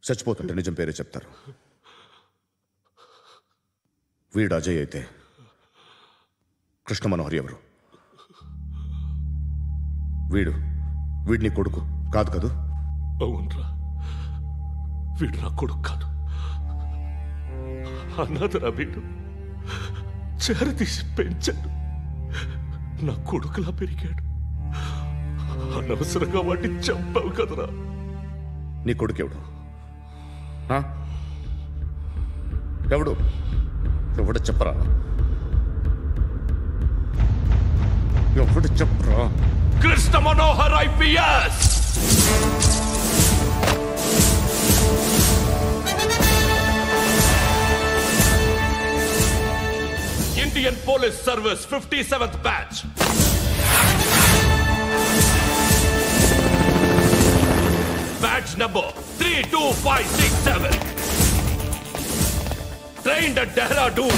చచ్చిపోతుంటే నిజం పేరే చెప్తారు. వీడు అజయ్ అయితే కృష్ణ మనోహర్ ఎవరు? వీడిని కొడుకు కాదు కదూ? అవునరా, వీడు నా కొడుకు కాదు, అన్నదరా. వీడు చేరతీసి పెంచాడు, నా కొడుకులా పెరిగాడు. అనవసరంగా వాటిని చంపావు కదరా. నీ కొడుకు ఎవడు? ఎవడు ఎవడు చెప్పరా? ఎవడు చెప్పరా? Krishna Manohar IPS. Indian Police Service 57th batch. Badge number 32567. Trained at Dehradun.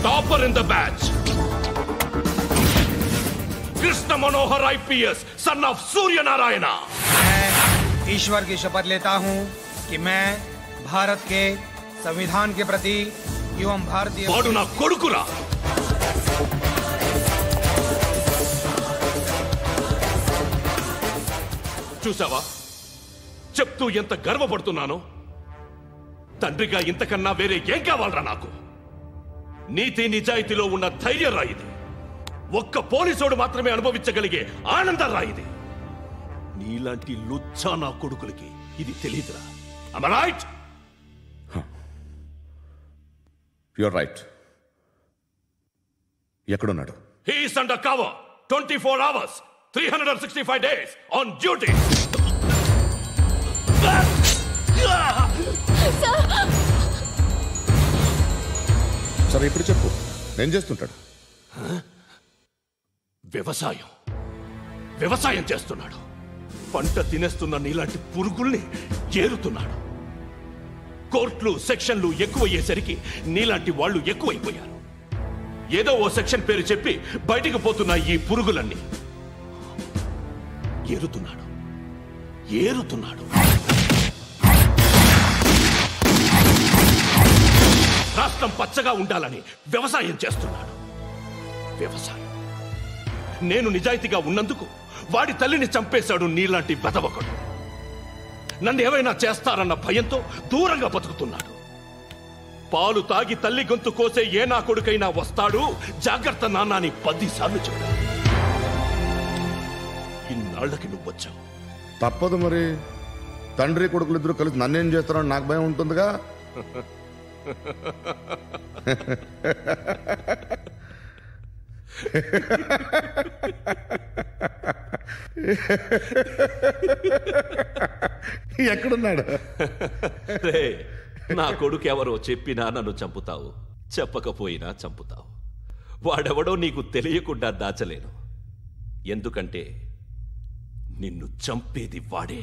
Topper in the batch. Krishna Manohar IPS, son of Surya Narayana. मैं ईश्वर की शपथ लेता हूं कि मैं भारत के संविधान के प्रति एवं भारतीय వాడు నా కొడుకురా. చూసావా చెప్తూ ఎంత గర్వపడుతున్నానో? తండ్రిగా ఇంతకన్నా వేరే ఏం కావాలరా నాకు? నీతి నిజాయితీలో ఉన్న ధైర్యం రా ఇది. ఒక్క పోలీసోడు మాత్రమే అనుభవించగలిగే ఆనందం రా ఇది. నీలాంటి లుచ్చా నా కొడుకులకి ఇది తెలీదురా. Am I right? You're right. ఎక్కడున్నాడు? He is under cover 24 hours 365 days on duty. సరే ఇప్పుడు చెప్పు, ఏం చేస్తుంటాడు? వ్యవసాయం చేస్తున్నాడు. పంట తినేస్తున్న నీలాంటి పురుగుల్ని ఏరుతున్నాడు. కోర్టులు సెక్షన్లు ఎక్కువయ్యేసరికి నీలాంటి వాళ్ళు ఎక్కువైపోయారు. ఏదో ఓ సెక్షన్ పేరు చెప్పి బయటికి పోతున్న ఈ పురుగులన్నీ ఏరుతున్నాడు. రాష్ట్రం పచ్చగా ఉండాలని వ్యవసాయం చేస్తున్నాడు. నేను నిజాయితీగా ఉన్నందుకు వాడి తల్లిని చంపేశాడు నీలాంటి వెధవకుడు. నన్ను ఏమైనా చేస్తారన్న భయంతో దూరంగా బతుకుతున్నాడు. పాలు తాగి తల్లి గొంతు కోసే ఏ నా కొడుకైనా వస్తాడు, జాగ్రత్త నాన్న అని 10 సార్లు చెప్పాడు. ఇన్నాళ్లకి నువ్వు వచ్చావు. తప్పదు మరి. తండ్రి కొడుకులు ఇద్దరు కలిసి నన్నేం చేస్తారని నాకు భయం ఉంటుందిగా. ఎక్కడున్నాడు? నా కొడుకు ఎవరో చెప్పినా నన్ను చంపుతావు, చెప్పకపోయినా చంపుతావు. వాడెవడో నీకు తెలియకుండా దాచలేను. ఎందుకంటే నిన్ను చంపేది వాడే.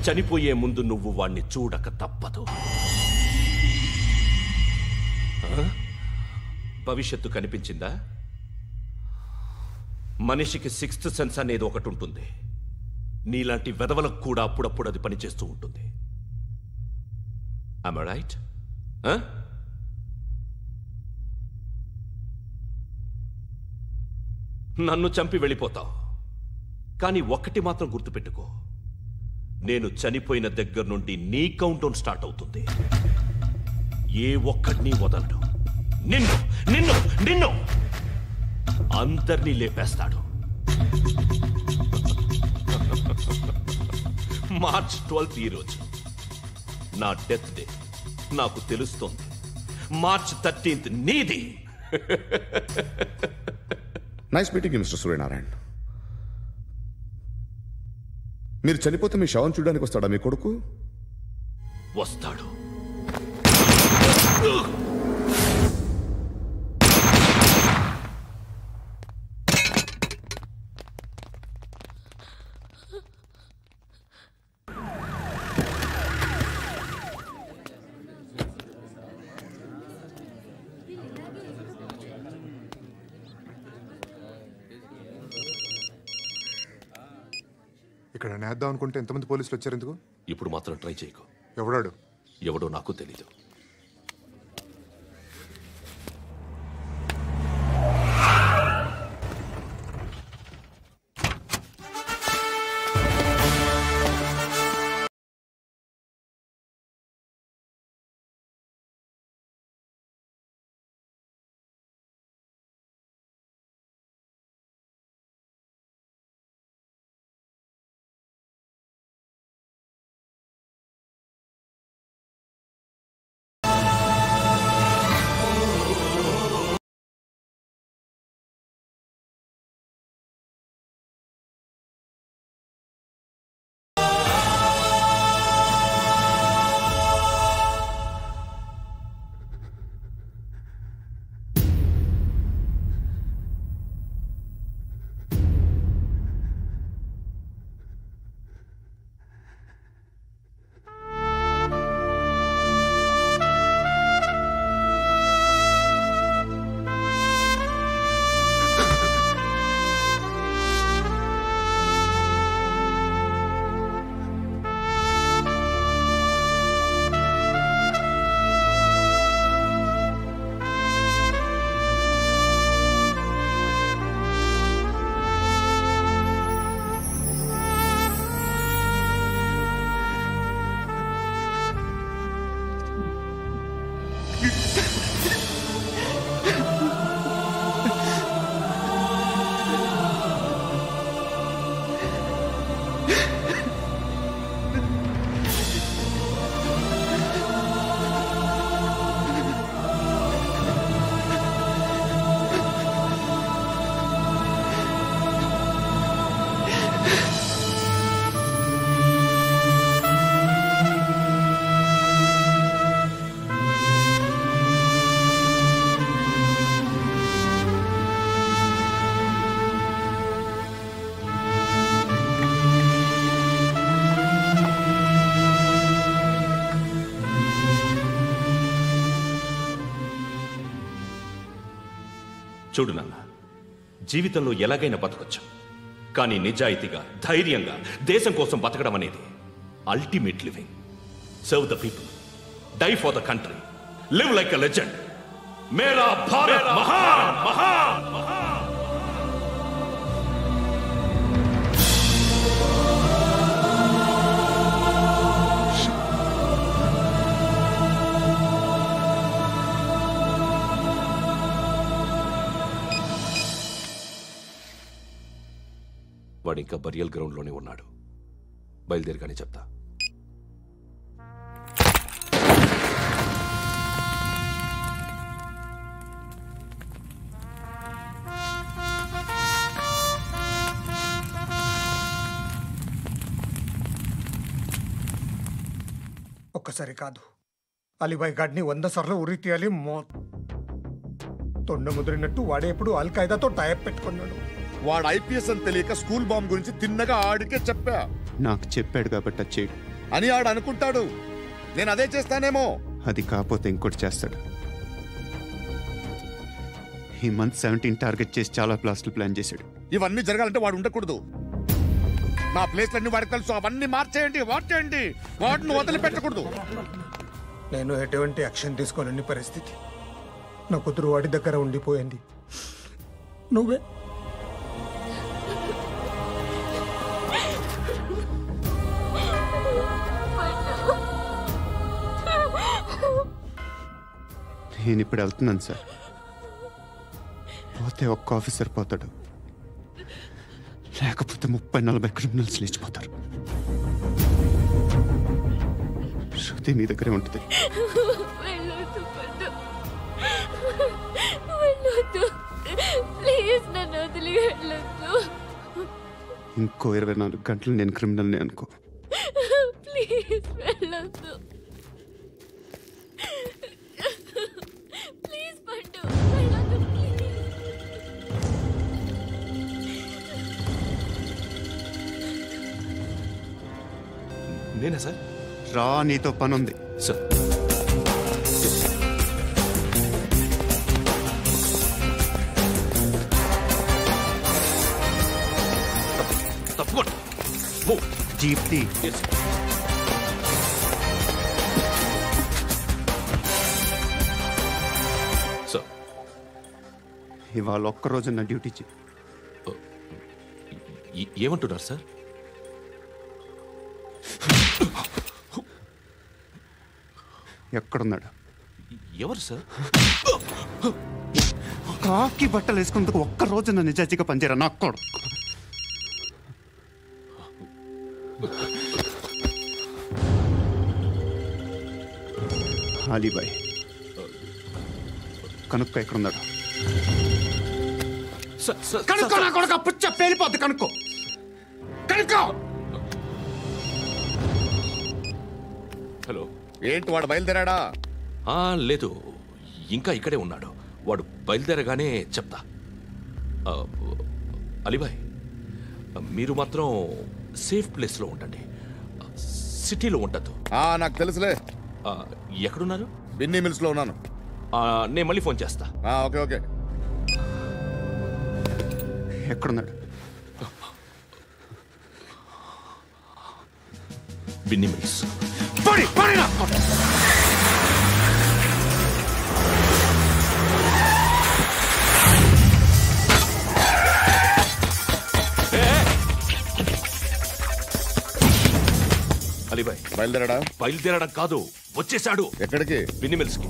చనిపోయే ముందు నువ్వు వాణ్ణి చూడక తప్పదు. భవిష్యత్తు కనిపించిందా? మనిషికి 6th సెన్స్ అనేది ఒకటి ఉంటుంది. నీలాంటి వెధవలకు కూడా అప్పుడప్పుడు అది పనిచేస్తూ ఉంటుంది. Am I right? నన్ను చంపి వెళ్ళిపోతావు. కానీ ఒక్కటి మాత్రం గుర్తుపెట్టుకో, నేను చనిపోయిన దగ్గర నుండి నీ కౌంట్ డౌన్ స్టార్ట్ అవుతుంది. ఏ ఒక్కడిని వదలడు. నిన్ను నిన్ను నిన్ను అందరినీ లేపేస్తాడు. మార్చ్ 12th ఈ రోజు నా డెత్ డే. నాకు తెలుస్తోంది. మార్చ్ 13th నీది. Nice meeting you mister Suryanarayan. మీరు చనిపోతే మీ శవం చూడడానికి వస్తాడా మీ కొడుకు? వస్తాడు. ఇక్కడ నేద్దాం అనుకుంటే ఎంతమంది పోలీసులు వచ్చారు ఎందుకు? ఇప్పుడు మాత్రం ట్రై చేయకు. ఎవడాడు? ఎవడో నాకు తెలీదు. చూడు నాన్న, జీవితంలో ఎలాగైనా బతకొచ్చు, కానీ నిజాయితీగా ధైర్యంగా దేశం కోసం బతకడం అనేది ultimate living. Serve the people, die for the country, live like a legend. మేరా భారత్ మహాన్ మహాన్ మహాన్. వాడు ఇంకా బరియల్ గ్రౌండ్లోనే ఉన్నాడు. బయలుదేరిగానే చెప్తా. ఒక్కసారి కాదు, అలీబాయ్ గాడిని 100 సార్లు ఉరి తీయాలి. తొండ ముదిరినట్టు వాడే ఎప్పుడు అల్ ఖైదాతో టైప్ పెట్టుకున్నాడు. వాడు ఐపీఎస్ అని తెలియక స్కూల్ బాంబ్ గురించి తిన్నగా ఆడికే చెప్పా. నాకు చెప్పాడు కాబట్టి చేయడు అని ఆడు అనుకుంటాడు. నేను అదే చేస్తానేమో. అది కాకపోతే ఇంకోటి చేస్తాడు. ఈ మంత్ 17 టార్గెట్ చేసి చాలా ప్లాస్టులు ప్లాన్ చేశాడు. ఇవన్నీ జరగాలంటే వాడు ఉండకూడదు. నా ప్లేస్లన్నీ వాడికి తెలుసు. అవన్నీ మార్చేయండి, వాటేయండి. వాటిని వదిలిపెట్టకూడదు. నేను ఎటువంటి యాక్షన్ తీసుకోలేని పరిస్థితి. నా కూతురు వాడి దగ్గర ఉండిపోయింది. నువ్వే నేను ఇప్పుడు వెళ్తున్నాను సార్. పోతే ఒక్క ఆఫీసర్ పోతాడు, లేకపోతే 30-40 క్రిమినల్స్ లేచిపోతారు. శృతి నీ దగ్గరే ఉంటుంది. ఇంకో 24 గంటలు నేను క్రిమినల్ని అనుకో. ప్లీజ్ వెళ్ళొద్దు. ప్లీజ్ పండు వెళ్ళొద్దు. నేనా సార్? రా, నీతో పని ఉంది సార్. తప్పకుండా జీప్ తీ. Yes sir. ఇవాళ ఒక్కరోజు నా డ్యూటీ ఏమంటున్నారు సార్? ఎక్కడున్నాడు? ఎవరు సార్? కాకి బట్టలు వేసుకున్నందుకు ఒక్కరోజు నా నిజాజీగా పనిచేయరా నా కొడుకు. అలీబాయ్ కనుక్కో ఎక్కడున్నాడు. కనుక్కో నా కొడుకు. పుచ్చ పేలిపోద్ది. కనుక్కో కనుక్కో. హలో. ఏంటి వాడు బయలుదేరాడా? లేదు, ఇంకా ఇక్కడే ఉన్నాడు. వాడు బయలుదేరగానే చెప్తా. అలీబాయ్, మీరు మాత్రం సేఫ్ ప్లేస్లో ఉండండి, సిటీలో ఉండద్దు. నాకు తెలుసులే. ఎక్కడున్నారు? బిన్నీ మిల్స్ లో ఉన్నాను. నేను మళ్ళీ ఫోన్ చేస్తా. Okay okay. ఎక్కడున్నాడు? బిన్నీ మిల్స్. అలీబాయ్ బయలుదేరాడా? బయలుదేరడం కాదు, వచ్చేసాడు. ఎక్కడికి? బిన్నీ మిల్స్ కి.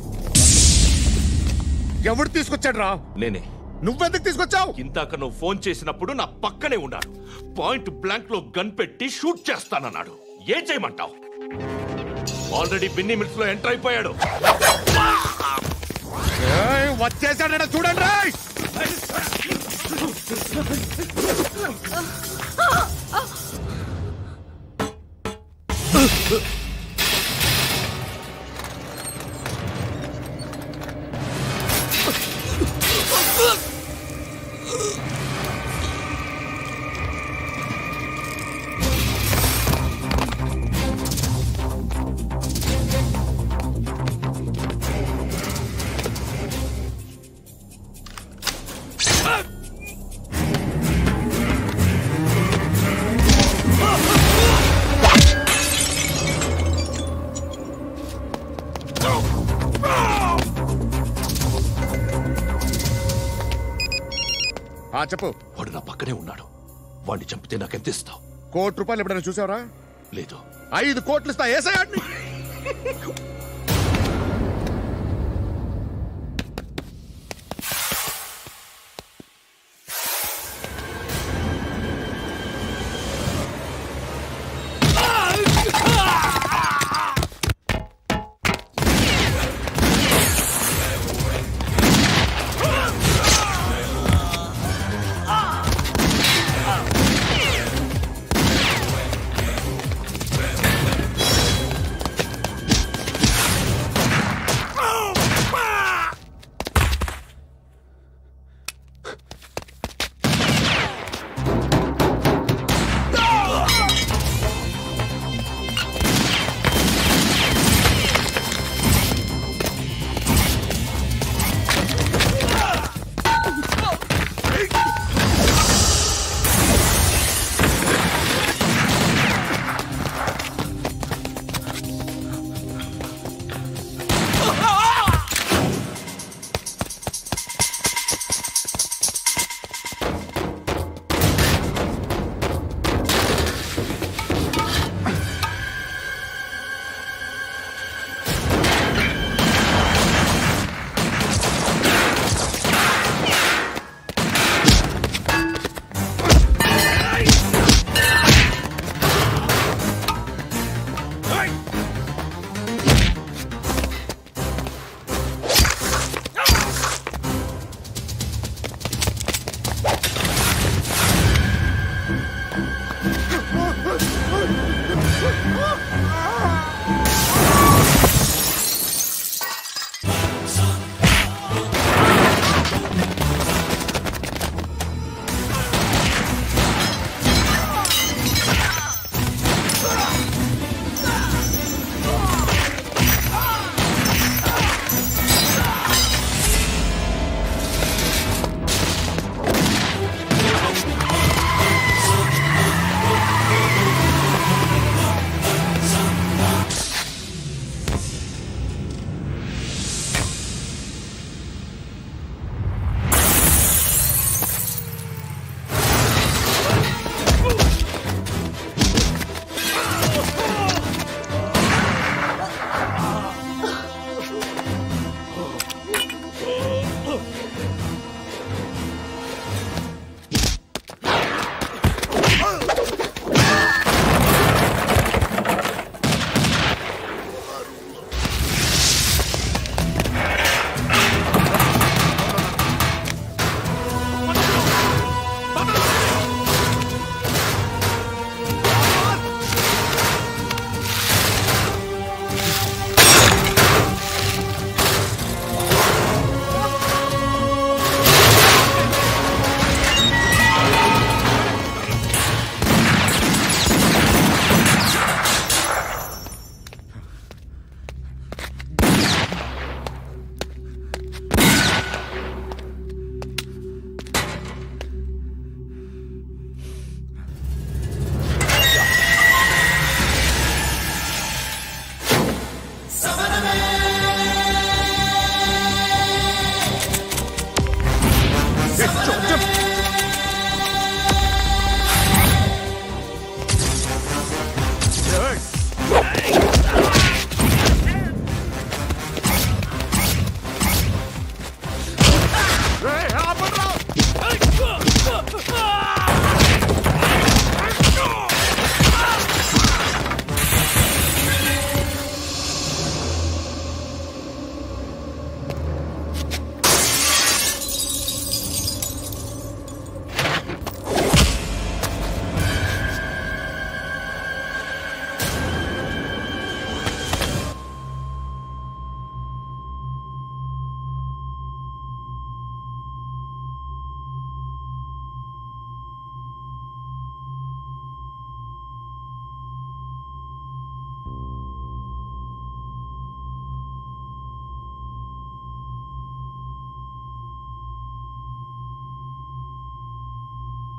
ఎవడు తీసుకొచ్చాడు రా? నేనే. నువ్వెందుకు తీసుకొచ్చావు? ఇందాక నువ్వు ఫోన్ చేసినప్పుడు నా పక్కనే ఉన్నాడు. పాయింట్ బ్లాంక్ లో గన్ పెట్టి షూట్ చేస్తానన్నాడు. ఏం చేయమంటావు? ఆల్రెడీ బిన్నీ మిల్స్ లో ఎంటర్ అయిపోయాడు. వచ్చేసాడ చూడండి రా. చెప్పు. వాడు నా పక్కనే ఉన్నాడు. వాడిని చంపితే నాకెంత ఇస్తావు? ₹1,00,00,000 ఎప్పుడైనా చూసావరా? లేదు. 5 కోట్లు ఇస్తా. ఏసయాడిని.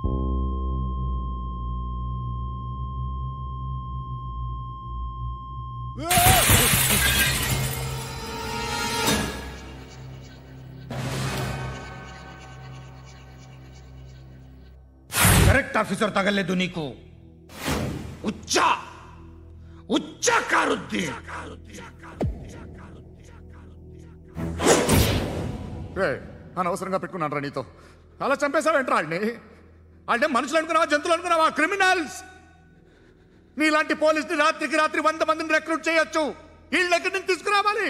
करेक्ट ऑफिसर तगलेदू नीकू उच्चा उच्चा कारुद्दी అనవసరంగా పెట్టుకున్నాను రా నీతో అలా చంపేశావేంట్రా ఆడిని అంటే మనుషులు అనుకున్నావా జంతువులు అనుకున్నావా క్రిమినల్స్ నీలాంటి పోలీసుని రాత్రికి రాత్రి 100 మందిని రిక్రూట్ చేయొచ్చు వీళ్ళ దగ్గర నుంచి తీసుకురావాలి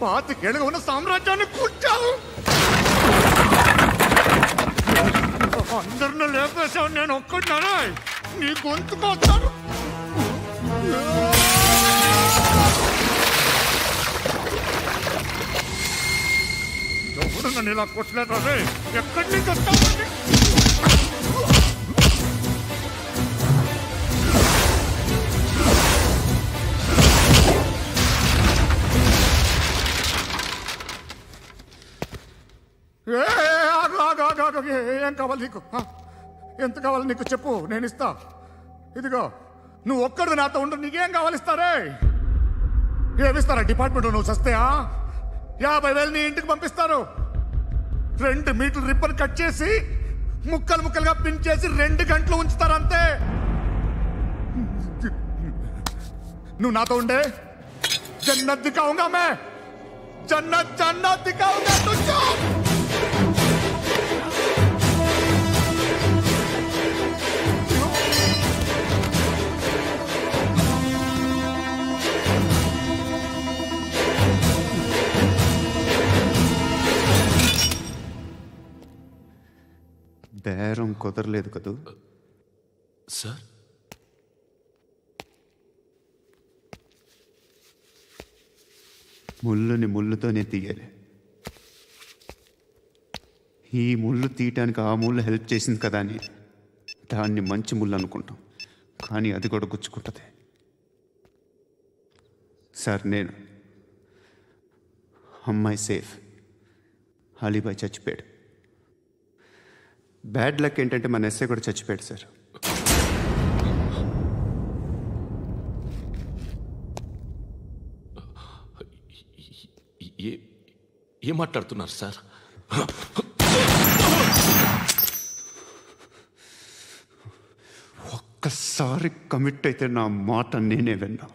25 ఏళ్ళుగా ఉన్న సామ్రాజ్యాన్ని కూర్చావు అందరిని లేపేశావు నేను ఒక్కడినారా నీ గొంతుకొస్తాను ఎవరు నన్ను ఇలా కొట్టలేదా ఎక్కడి నుంచి వస్తావు ఏం కావాలి నీకు ఎంత కావాలి నీకు చెప్పు నేను ఇస్తా ఇదిగో నువ్వు ఒక్కడు నాతో ఉండు నీకేం కావాలి ఇస్తారే ఏమిస్తారా డిపార్ట్మెంట్ నువ్వు చస్తేయా 50,000 నీ ఇంటికి పంపిస్తారు 2 మీటర్లు రిబ్బన్ కట్ చేసి ముక్కలు ముక్కలుగా పిన్ చేసి 2 గంటలు ఉంచుతారు అంతే నువ్వు నాతో ఉండే జన్నత్ దిఖాऊंगा मैं जन्नत जन्नत दिखाऊंगा तुझको బేరం కుదరలేదు కదూ సార్ ముళ్ళుని ముళ్ళుతోనే తీయాలి ఈ ముళ్ళు తీయటానికి ఆ ముళ్ళు హెల్ప్ చేసింది కదా అని దాన్ని మంచి ముళ్ళు అనుకుంటాం కానీ అది కూడా గుచ్చుకుంటుంది సార్ నేను అమ్మాయి సేఫ్ అలీబాయ్ చచ్చిపోయాడు బ్యాడ్ లక్ ఏంటంటే మన ఎస్ఐ కూడా చచ్చిపోయాడు సార్ ఏం మాట్లాడుతున్నారు సార్ ఒక్కసారి కమిట్ అయితే నా మాట నేనే విన్నా